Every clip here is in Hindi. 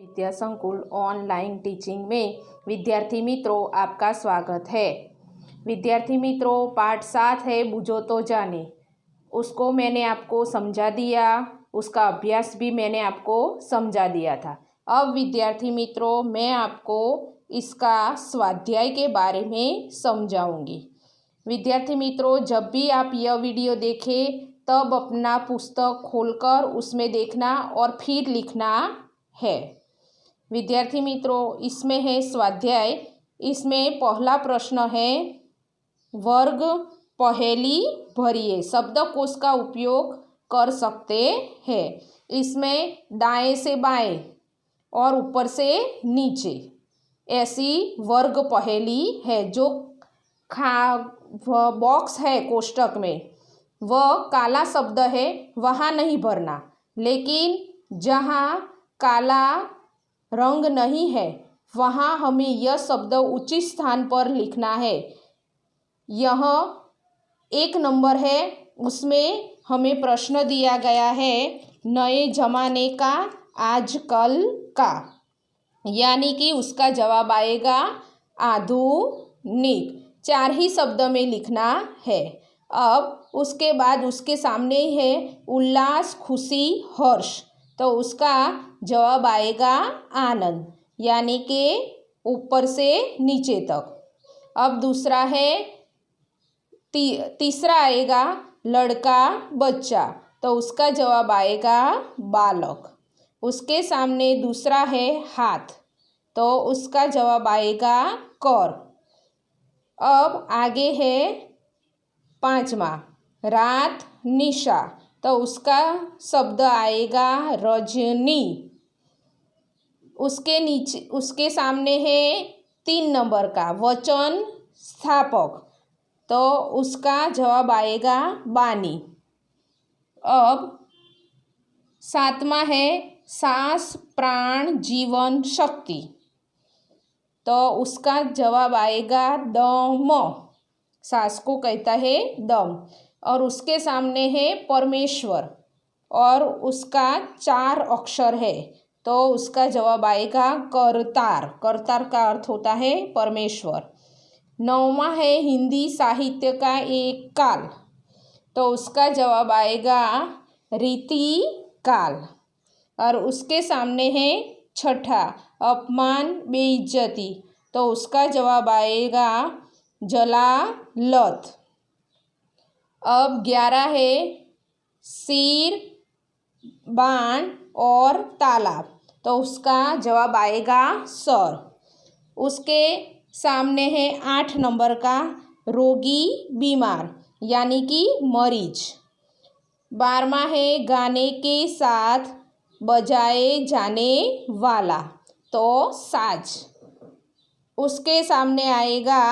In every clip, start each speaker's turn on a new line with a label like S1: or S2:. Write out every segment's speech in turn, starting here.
S1: विद्या संकुल ऑनलाइन टीचिंग में विद्यार्थी मित्रों आपका स्वागत है। विद्यार्थी मित्रों, पाठ 7 है बूझो तो जाने। उसको मैंने आपको समझा दिया, उसका अभ्यास भी मैंने आपको समझा दिया था। अब विद्यार्थी मित्रों, मैं आपको इसका स्वाध्याय के बारे में समझाऊंगी। विद्यार्थी मित्रों, जब भी आप यह वीडियो देखें तब अपना पुस्तक खोलकर उसमें देखना और फिर लिखना है। विद्यार्थी मित्रों, इसमें है स्वाध्याय। इसमें पहला प्रश्न है वर्ग पहेली भरिए। शब्दकोश का उपयोग कर सकते हैं। इसमें दाएं से बाएं और ऊपर से नीचे ऐसी वर्ग पहेली है। जो बॉक्स है कोष्टक में वह काला शब्द है, वहाँ नहीं भरना। लेकिन जहाँ काला रंग नहीं है वहाँ हमें यह शब्द उचित स्थान पर लिखना है। यह 1 नंबर है, उसमें हमें प्रश्न दिया गया है नए जमाने का, आजकल का, यानी कि उसका जवाब आएगा आधुनिक। 4 ही शब्द में लिखना है। अब उसके बाद उसके सामने है उल्लास, खुशी, हर्ष, तो उसका जवाब आएगा आनंद, यानी कि ऊपर से नीचे तक। अब दूसरा है तीसरा आएगा लड़का, बच्चा, तो उसका जवाब आएगा बालक। उसके सामने दूसरा है हाथ, तो उसका जवाब आएगा कर। अब आगे है 5वां रात, निशा, तो उसका शब्द आएगा रजनी। उसके नीचे उसके सामने है 3 नंबर का वचन स्थापक, तो उसका जवाब आएगा बानी। अब 7वां है सांस, प्राण, जीवन, शक्ति, तो उसका जवाब आएगा दम। सांस को कहता है दम। और उसके सामने है परमेश्वर और उसका 4 अक्षर है, तो उसका जवाब आएगा करतार। करतार का अर्थ होता है परमेश्वर। 9वां है हिंदी साहित्य का एक काल, तो उसका जवाब आएगा रीति काल। और उसके सामने है 6ठा अपमान, बेइज्जती, तो उसका जवाब आएगा जलालत। अब 11 है सिर, बाण और तालाब, तो उसका जवाब आएगा सर। उसके सामने है 8 नंबर का रोगी, बीमार, यानी कि मरीज। 12वां है गाने के साथ बजाए जाने वाला, तो साज। उसके सामने आएगा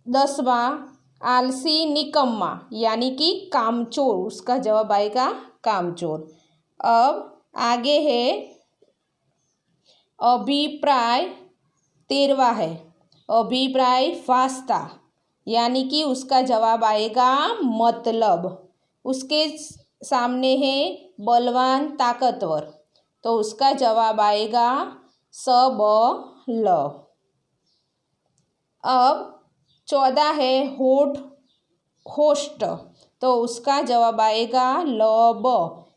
S1: 10वां आलसी, निकम्मा, यानी कि कामचोर, उसका जवाब आएगा कामचोर। अब आगे है अभिप्राय। 13वां है अभिप्राय वास्ता, यानी कि उसका जवाब आएगा मतलब। उसके सामने है बलवान, ताकतवर, तो उसका जवाब आएगा सबल। अब 14 है होठ, होस्ट, तो उसका जवाब आएगा लब।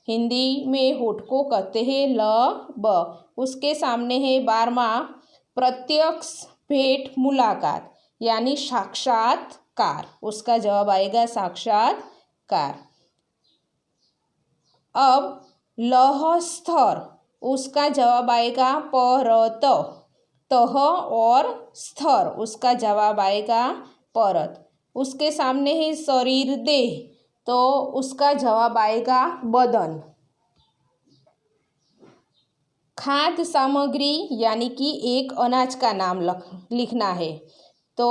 S1: हिंदी में होठ को कहते हैं लब। उसके सामने है 12वां प्रत्यक्ष भेंट मुलाकात, यानी साक्षात्कार, उसका जवाब आएगा साक्षात्कार। अब लौह स्तर, उसका जवाब आएगा परत। तह और स्तर, उसका जवाब आएगा परत। उसके सामने है शरीर, देह, तो उसका जवाब आएगा बदन। खाद्य सामग्री, यानी कि एक अनाज का नाम लिखना है, तो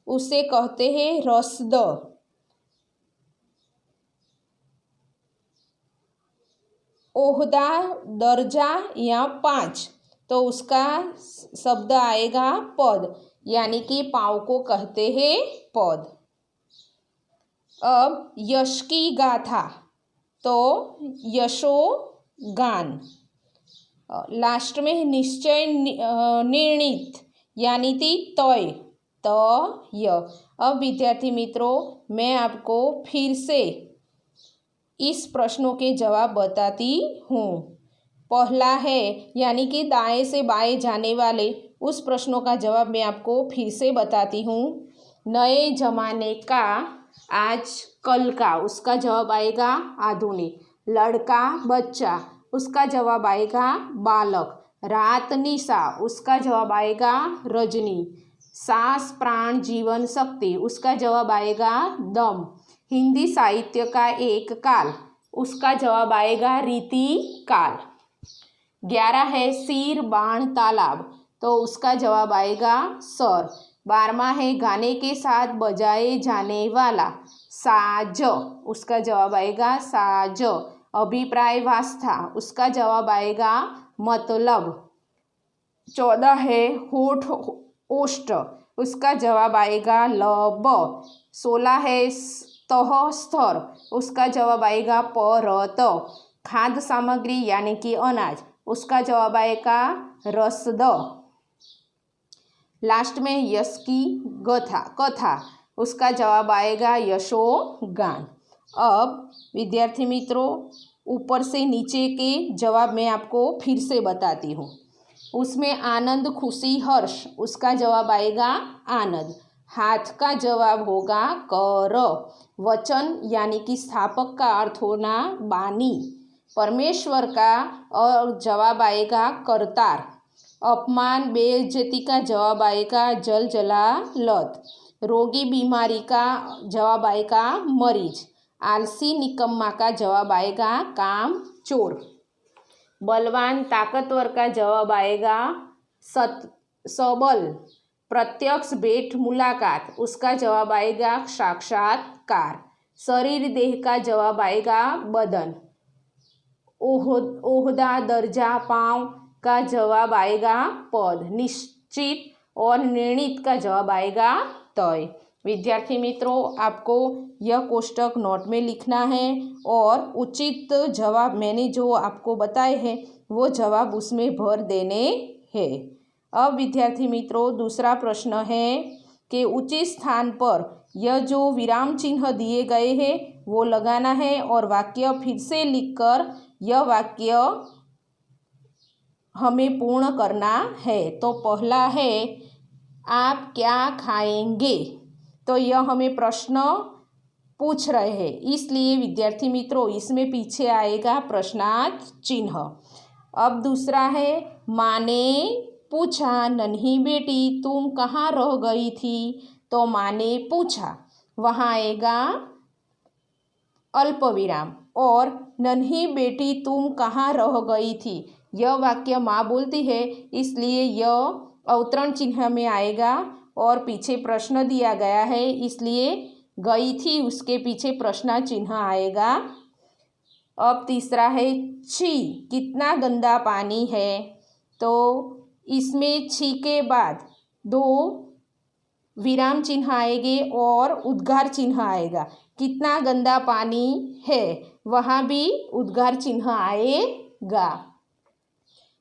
S1: उसे कहते हैं रसद। ओहदा, दर्जा या 5, तो उसका शब्द आएगा पद, यानी कि पाँव को कहते हैं पद। अब यश की गाथा, तो यशो गान। लास्ट में निश्चय निर्णित यानी कि तय तय। अब विद्यार्थी मित्रों मैं आपको फिर से इस प्रश्नों के जवाब बताती हूँ। पहला है यानी कि दाएं से बाएं जाने वाले उस प्रश्नों का जवाब मैं आपको फिर से बताती हूँ। नए जमाने का आज कल का उसका जवाब आएगा आधुनिक। लड़का बच्चा उसका जवाब आएगा बालक। रात निशा उसका जवाब आएगा रजनी। सांस प्राण जीवन शक्ति उसका जवाब आएगा दम। हिंदी साहित्य का एक काल उसका जवाब आएगा रीति काल। 11 है सिर बाण तालाब तो उसका जवाब आएगा सर। 12वां है गाने के साथ बजाए जाने वाला साज उसका जवाब आएगा साज। अभिप्राय वास्ता उसका जवाब आएगा मतलब। 14 है होठ ओष्ठ उसका जवाब आएगा लब। 16 है तह स्तर उसका जवाब आएगा परत। खाद्य सामग्री यानी कि अनाज उसका जवाब आएगा रसद। लास्ट में यश की कथा उसका जवाब आएगा यशोगान। अब विद्यार्थी मित्रों ऊपर से नीचे के जवाब मैं आपको फिर से बताती हूँ। उसमें आनंद खुशी हर्ष उसका जवाब आएगा आनंद। हाथ का जवाब होगा कर। वचन यानी कि स्थापक का अर्थ होना बानी। परमेश्वर का और जवाब आएगा करतार। अपमान बेइज्जती का जवाब आएगा जल जलालत। रोगी बीमारी का जवाब आएगा मरीज। आलसी निकम्मा का जवाब आएगा काम चोर। बलवान ताकतवर का जवाब आएगा सबल। प्रत्यक्ष भेंट मुलाकात उसका जवाब आएगा साक्षात्कार। शरीर देह का जवाब आएगा बदन। ओहदा दर्जा पांव का जवाब आएगा पद। निश्चित और निर्णित का जवाब आएगा तय। विद्यार्थी मित्रों आपको यह कोष्टक नोट में लिखना है और उचित जवाब मैंने जो आपको बताए हैं वो जवाब उसमें भर देने हैं। अब विद्यार्थी मित्रों दूसरा प्रश्न है कि उचित स्थान पर यह जो विराम चिन्ह दिए गए हैं वो लगाना है और वाक्य फिर से लिखकर यह वाक्य हमें पूर्ण करना है। तो पहला है आप क्या खाएंगे तो यह हमें प्रश्न पूछ रहे हैं इसलिए विद्यार्थी मित्रों इसमें पीछे आएगा प्रश्नार्थ चिन्ह। अब दूसरा है माँ ने पूछा नन्ही बेटी तुम कहाँ रह गई थी तो माँ ने पूछा वहाँ आएगा अल्प विराम। और नन्ही बेटी तुम कहाँ रह गई थी यह वाक्य माँ बोलती है इसलिए यह अवतरण चिन्ह में आएगा और पीछे प्रश्न दिया गया है इसलिए गई थी उसके पीछे प्रश्न चिन्ह आएगा। अब तीसरा है छी कितना गंदा पानी है तो इसमें छी के बाद 2 विराम चिन्ह आएंगे और उद्गार चिन्ह आएगा। कितना गंदा पानी है वहाँ भी उद्गार चिन्ह आएगा।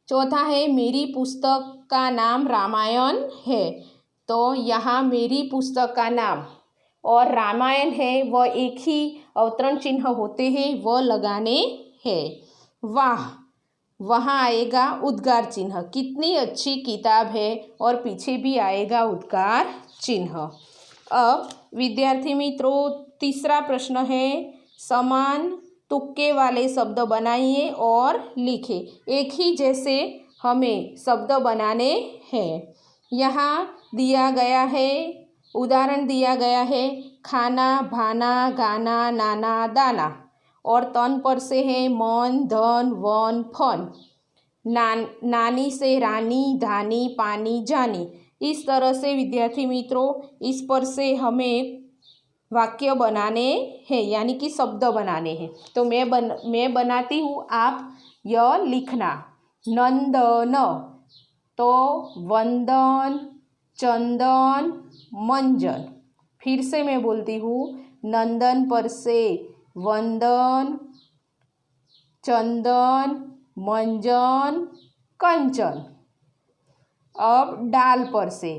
S1: चौथा है मेरी पुस्तक का नाम रामायण है तो यहाँ मेरी पुस्तक का नाम और रामायण है वह एक ही अवतरण चिन्ह होते हैं वह लगाने हैं। वाह वहाँ आएगा उद्गार चिन्ह। कितनी अच्छी किताब है और पीछे भी आएगा उद्गार चिन्ह। अब विद्यार्थी मित्रों तीसरा प्रश्न है समान तुक्के वाले शब्द बनाइए और लिखें। एक ही जैसे हमें शब्द बनाने हैं। यहाँ दिया गया है उदाहरण दिया गया है खाना भाना गाना नाना दाना और तन पर से है मन धन वन फन। नानी से रानी धानी पानी जानी। इस तरह से विद्यार्थी मित्रों इस पर से हमें वाक्य बनाने हैं यानी कि शब्द बनाने हैं। तो मैं बनाती हूँ आप यह लिखना। नंदन तो वंदन चंदन मंजन। फिर से मैं बोलती हूँ नंदन पर से वंदन चंदन मंजन कंचन। अब डाल पर से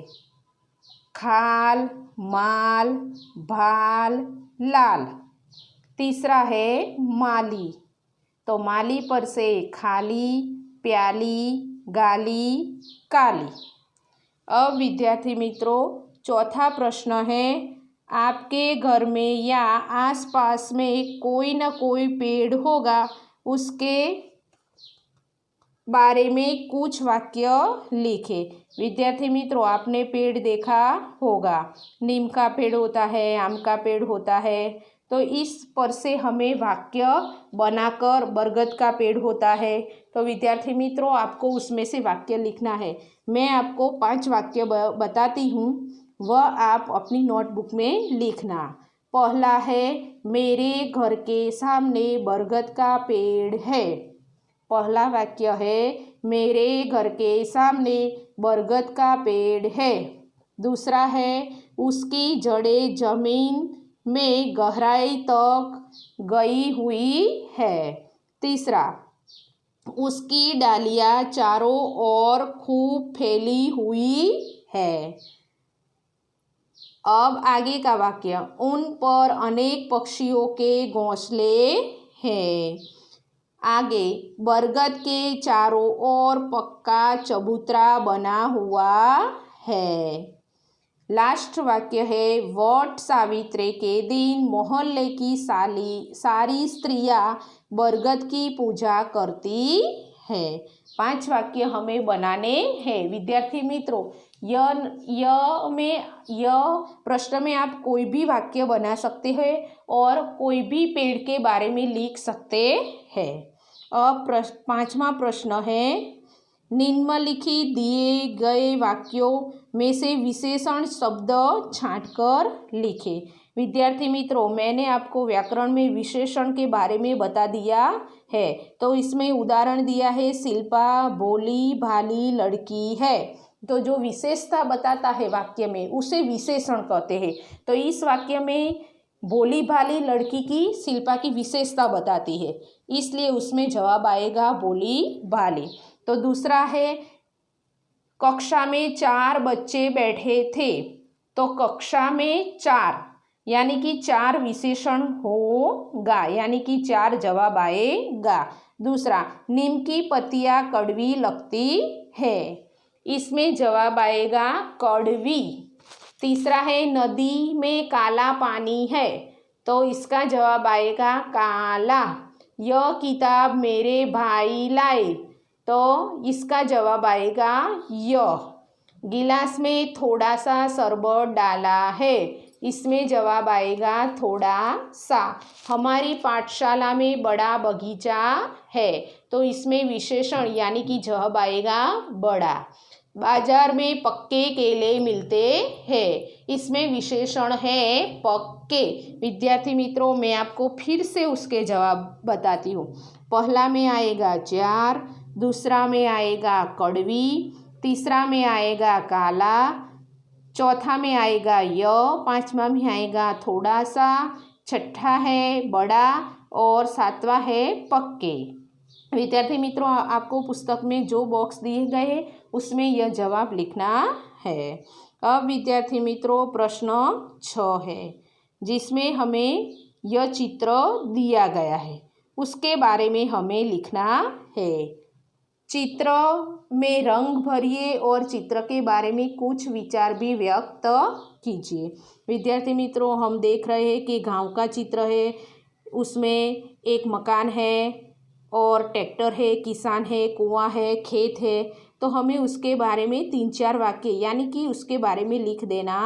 S1: खाल, माल, भाल, लाल। तीसरा है माली, तो माली पर से खाली, प्याली, गाली, काली। अब विद्यार्थी मित्रों चौथा प्रश्न है, आपके घर में या आसपास में कोई न कोई पेड़ होगा, उसके बारे में कुछ वाक्य लिखे। विद्यार्थी मित्रों आपने पेड़ देखा होगा, नीम का पेड़ होता है, आम का पेड़ होता है, तो इस पर से हमें वाक्य बनाकर, बरगद का पेड़ होता है, तो विद्यार्थी मित्रों आपको उसमें से वाक्य लिखना है। मैं आपको 5 वाक्य बताती हूँ, वह आप अपनी नोटबुक में लिखना। पहला है, मेरे घर के सामने बरगद का पेड़ है। पहला वाक्य है, मेरे घर के सामने बरगद का पेड़ है। दूसरा है, उसकी जड़ें जमीन में गहराई तक गई हुई है। तीसरा, उसकी डालियाँ चारों ओर खूब फैली हुई है। अब आगे का वाक्य, उन पर अनेक पक्षियों के घोंसले हैं। आगे, बरगद के चारों ओर पक्का चबूतरा बना हुआ है। लास्ट वाक्य है, वट सावित्री के दिन मोहल्ले की सारी स्त्रियां बरगद की पूजा करती है। 5 वाक्य हमें बनाने हैं। विद्यार्थी मित्रों यह प्रश्न में आप कोई भी वाक्य बना सकते हैं और कोई भी पेड़ के बारे में लिख सकते हैं। अब 5वां प्रश्न है, निम्नलिखित दिए गए वाक्यों में से विशेषण शब्द छांटकर लिखें। विद्यार्थी मित्रों मैंने आपको व्याकरण में विशेषण के बारे में बता दिया है, तो इसमें उदाहरण दिया है, शिल्पा भोली भाली लड़की है। तो जो विशेषता बताता है वाक्य में उसे विशेषण कहते हैं। तो इस वाक्य में भोली भाली लड़की की शिल्पा की विशेषता बताती है, इसलिए उसमें जवाब आएगा भोली भाली। तो दूसरा है, कक्षा में 4 बच्चे बैठे थे। तो कक्षा में 4 यानी कि 4 विशेषण होगा, यानी कि 4 जवाब आएगा। दूसरा, नीम की पत्तियां कड़वी लगती है, इसमें जवाब आएगा कड़वी। तीसरा है, नदी में काला पानी है, तो इसका जवाब आएगा काला। यह किताब मेरे भाई लाए, तो इसका जवाब आएगा यह। गिलास में थोड़ा सा शरबत डाला है, इसमें जवाब आएगा थोड़ा सा। हमारी पाठशाला में बड़ा बगीचा है, तो इसमें विशेषण यानी कि जवाब आएगा बड़ा। बाजार में पक्के केले मिलते हैं, इसमें विशेषण है पक्के। विद्यार्थी मित्रों मैं आपको फिर से उसके जवाब बताती हूँ। पहला में आएगा 4, दूसरा में आएगा कड़वी, तीसरा में आएगा काला, चौथा में आएगा य, 5वां में आएगा थोड़ा सा, छठा है बड़ा और 7वां है पक्के। विद्यार्थी मित्रों आपको पुस्तक में जो बॉक्स दिए गए हैं उसमें यह जवाब लिखना है। अब विद्यार्थी मित्रों प्रश्न 6 है, जिसमें हमें यह चित्र दिया गया है, उसके बारे में हमें लिखना है। चित्र में रंग भरिए और चित्र के बारे में कुछ विचार भी व्यक्त कीजिए। विद्यार्थी मित्रों हम देख रहे हैं कि गांव का चित्र है, उसमें एक मकान है और ट्रैक्टर है, किसान है, कुआं है, खेत है, तो हमें उसके बारे में 3-4 वाक्य यानी कि उसके बारे में लिख देना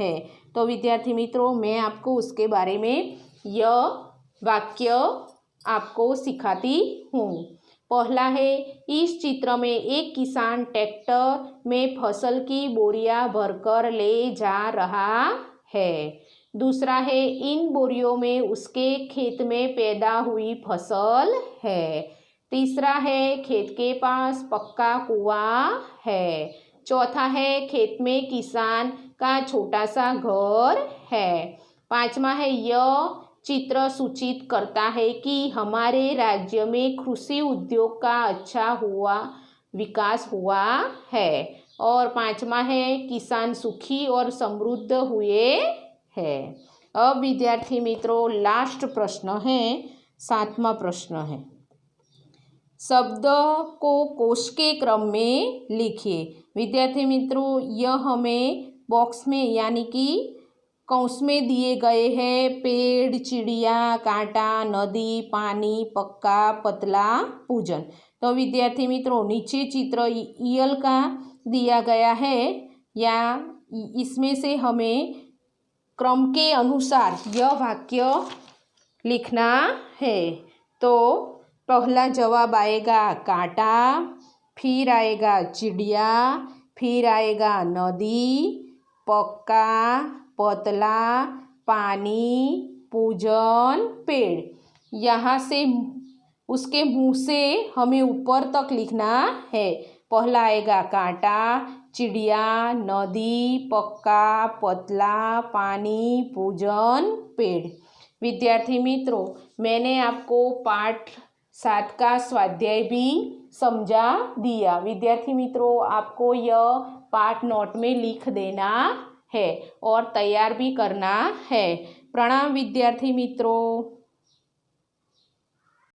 S1: है। तो विद्यार्थी मित्रों मैं आपको उसके बारे में यह वाक्य आपको सिखाती हूँ। पहला है, इस चित्र में एक किसान ट्रैक्टर में फसल की बोरियां भरकर ले जा रहा है। दूसरा है, इन बोरियों में उसके खेत में पैदा हुई फसल है। तीसरा है, खेत के पास पक्का कुआं है। चौथा है, खेत में किसान का छोटा सा घर है। 5वां है, यह चित्र सूचित करता है कि हमारे राज्य में कृषि उद्योग का अच्छा हुआ विकास हुआ है। और 5वां है किसान सुखी और समृद्ध हुए हैं। अब विद्यार्थी मित्रों लास्ट प्रश्न है, 7वां प्रश्न है, शब्द को कोश के क्रम में लिखिए। विद्यार्थी मित्रों यह हमें बॉक्स में यानी कि कौंस में दिए गए हैं पेड़, चिड़िया, कांटा, नदी, पानी, पक्का, पतला, पूजन। तो विद्यार्थी मित्रों नीचे चित्र ईयल का दिया गया है या इसमें से हमें क्रम के अनुसार यह वाक्य लिखना है। तो पहला जवाब आएगा कांटा, फिर आएगा चिड़िया, फिर आएगा नदी, पक्का, पतला, पानी, पूजन, पेड़। यहाँ से उसके मुंह से हमें ऊपर तक लिखना है। पहला आएगा कांटा, चिड़िया, नदी, पक्का, पतला, पानी, पूजन, पेड़। विद्यार्थी मित्रों मैंने आपको पाठ 7 का स्वाध्याय भी समझा दिया। विद्यार्थी मित्रों आपको यह पाठ नोट में लिख देना है और तैयार भी करना है। प्रणाम विद्यार्थी मित्रों।